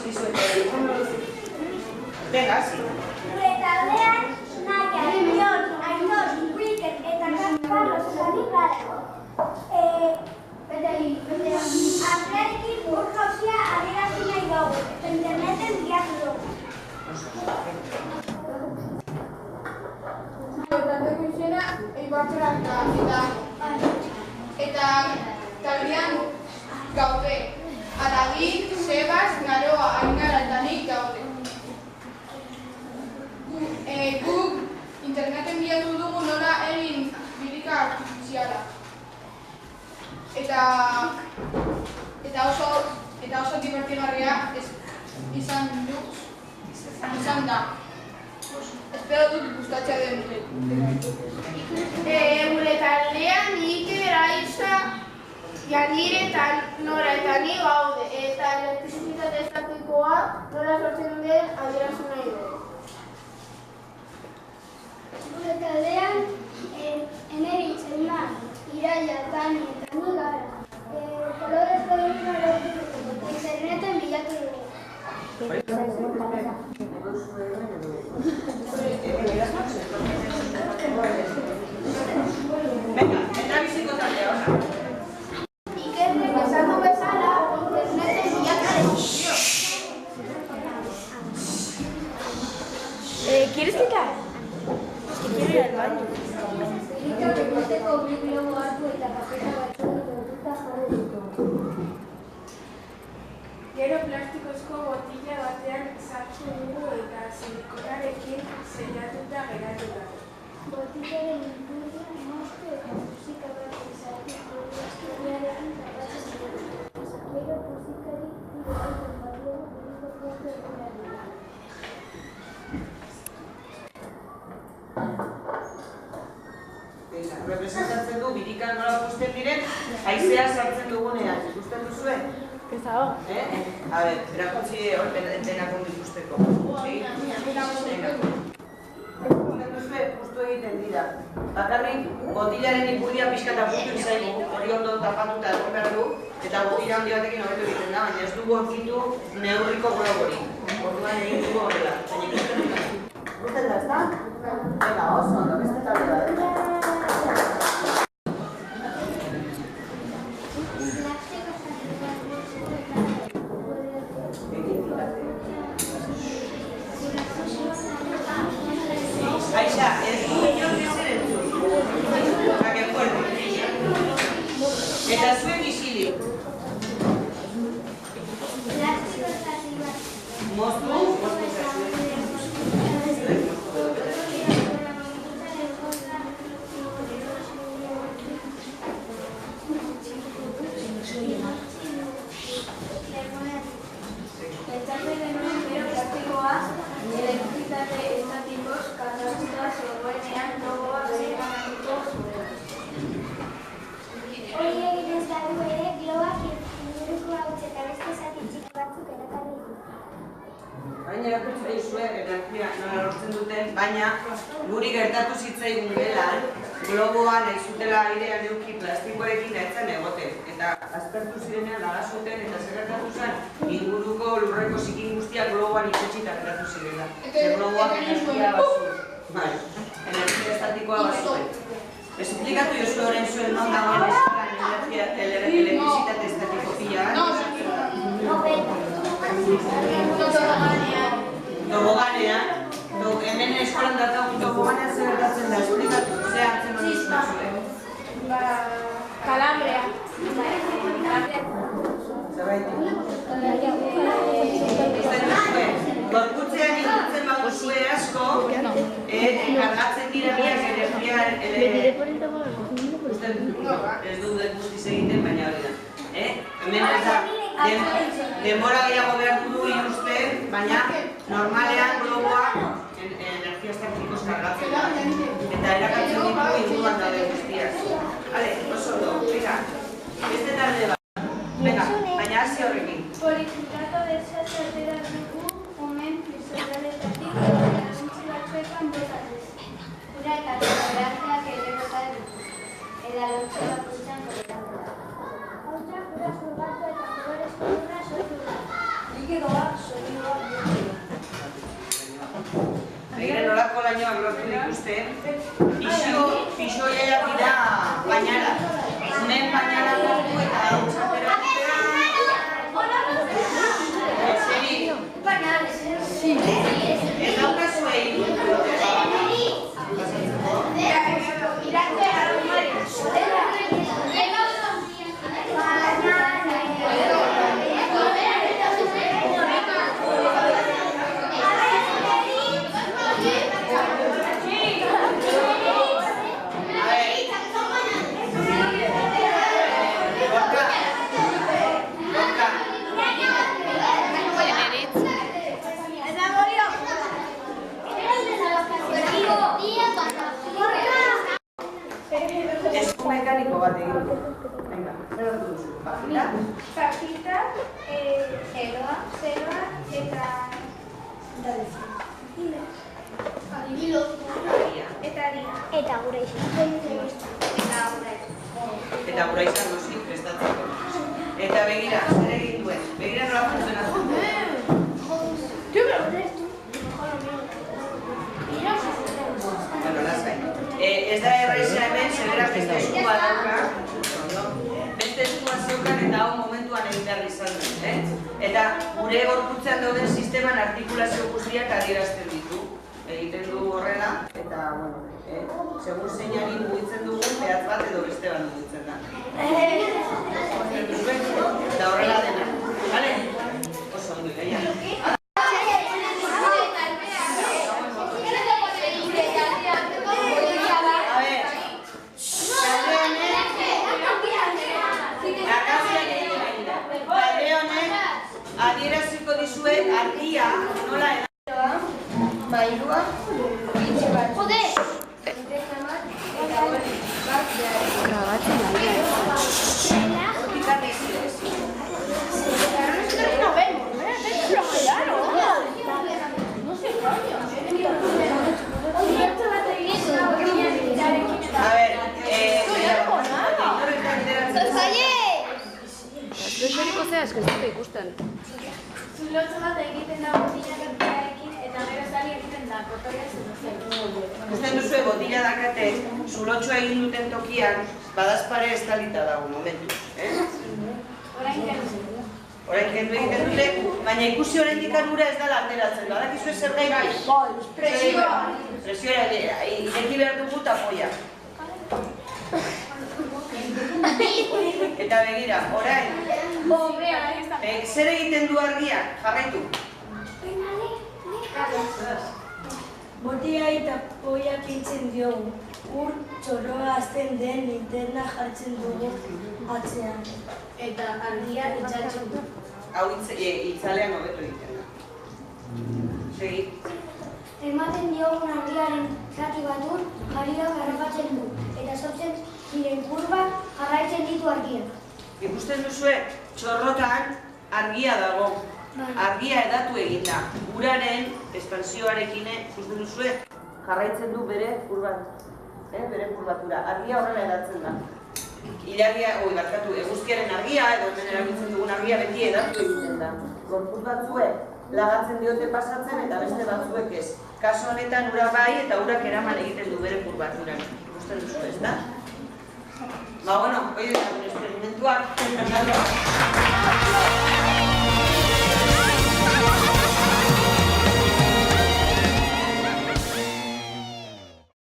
dizkizuet. Venga, hasi. Gure taldean, Naia, Jon, Aitor, Wiker eta Carlos esanik gara. Artearekin ur-jauzia adierazi nahi dugu, eta interneten bilatu dugu. Taldeko izena Eibartzerak da, eta taldean gaude. Aragi, Sebas, Naroa, Ainara eta nik gaude. Guk interneten bilatu dugu nola egin birika artifiziala. Eta oso divertigarria izan da. Espero dut gustatzea den. Gure taldean Iker, Aiza, Janir eta Nora eta ni gaude. Eta elektrizitate estatikoa nola sortzen den adierazi nahi dugu. Gure taldean, Eneri, Txelma, Iraia, Tani eta ni gara. Kolorez kolorina lortuko, interneten bilatu dugu. Venga, eta biziko taldea, ona. Ikerrek esan du bezala, interneten bilatu dugu. ¿Quieres quitar? Es que quiero ir al baño. Egiteko biblioko hartu eta papera batzuk lotuta jarri ditu. Gero plastikozko botila batean sartu dugu eta silikonarekin sellatuta geratu da. Botilaren inguruan moztu eta musika bat izateko historiarekin tapatzen dugu. Gero musikari irauten badugu buriko kontu egunari. Representatzen du birikan nola gusten diren, haizea sartzen dugunean. Ikusten duzue? Pesado. A ver, erakutsi denak ondo ikusteko. Ikusten duzue, justu egiten dira. Bakarrik, botilaren ipuria pixka eta puntu izaigu, hori ondo tapatuta egon behar du, eta botila handi batekin hobeto egiten da, baina ez dugu aurkitu neurriko globori. Orduan egin dugu horrela. Ikusten da, ezta? Venga, oso, ondo, beste talde bat. Aixa, ez du inork ezer entzun. Que fuerte. Eta zuen isilik. Moztu, elektrizitate estatikoz kargatuta zegoenean logoa bereganatuko zuen. Hori egin ez badu ere, globak inguruko hauts eta beste zati txiki batzuk erakarri ditu. baina erakutsi dizue energia nola lortzen duten, baina guri gertatu zitzaigun gelan, globoan ez zutela airean eduki plastikoarekin etzen egoten. Eta aspertu zirenean lagazoten eta zer gertatu zen, inguruko lurreko zikin guztiak globoan itxetxita gertatu zirela. Zer globoak energia bazuen. Energia estatikoa bazuen. Esplikatu jozu horren zuen non dagoen eskolan elektrizitate estatiko pila bat? Toboganean, hemen eskolan datagun toboganean zer gertatzen da, esplikatu, ze hartzen hori zuen. Kalambrea. Zerraitik. Usten duzue, gorputzean ikutzen baguzue asko, kargatzen dira biak energia... Usten ez dut guztiz egiten, baina hori da. Hemen ez da, denbora gehiago behar du ikusten, baina normalean globoak energia estatikoz kargatzen da. Eta erakatzen ditu inguruan daude guztiak. Hale, oso ondo, venga, beste talde bat. Venga, baina hasi horrekin. Polifitrato desatera dugu omen pizorraletatik erantzi batzuetan botatuz. Ura eta beharteak ere bota dugu. Eda lortze bakoitzan botatuz. Hautsak ura zurgatu eta kolorezko ura sortu da. Begira nolako lainoak lortu dituzte, pixoiak dira bainara. Unen bainara lortu eta txapera dutera. Ez daukazue egin mekaniko bat egin. Venga, zer dut duzu? Bajita? Bajita, zeroa, eta... Eta gure izan. Eta gura izan dozi prestatzeko. Eta begira, zer egin duen? Begira nola funtzionatzen duen? Bueno, lasai. Ez da erraixa hemen, zebera beste eskua dauka. Beste eskua zeukan eta hau momentuan egin behar izan duen. Eta gure gorputzean dauden sisteman artikulazio guztiak adierazten ditu. Egiten du horrela, eta, bueno, segun zeinari mugitzen dugun, behatz bat edo beste bat mugitzen da. Eta horrela dena. Bale? Oso ondo, gaia. Adieraziko dizuet argia nola edan. Mailua, itxe bat. Jode! Grabatzen ari. Hortikak izilez. A ver, Zulotzeriko zea eskaztuta ikusten. Zulotzo bat egiten da botinak erdiarekin eta gero zali egiten da kotoia zulotzen. Usten duzue botila dakate, zulotxoa egin duten tokian, badazpare estalita dago momentu. Orain kendu. Orain kendu egiten dute, baina ikusi oraindik ura ez dela ateratzen. Badakizue zer gai bai? Presioa. Presioa ireki behar dugu tapoia. Eta begira, orain, zer egiten du argiak? Jarraitu. Botila eta poia pintzen diogu. Ur txorroa azten den linterna jartzen dugu atzean. Eta argia itxatzen du. Hau itzalean hobeto egiten da. Segi. Ematen diogun argiaren zati batun, jarriak harrapatzen du. Eta sortzen ziren kurbak jarraitzen ditu argiak. Ikusten duzue, txorrotan argia dago. Argia edatu egin da. Uraren espansioarekin ikusten duzue, jarraitzen du bere kurbat. Bere kurbatura. Argia horrela edatzen da. Eguzkiaren argia, edo hemen erabiltzen dugun argia beti edatu egiten da. Gorputz batzuek lagatzen diote pasatzen eta beste batzuek ez. Kasu honetan ura bai eta urak eraman egiten du bere kurbaturan. Ikusten duzu ez da? Ba, bueno, hori da, experimentuak.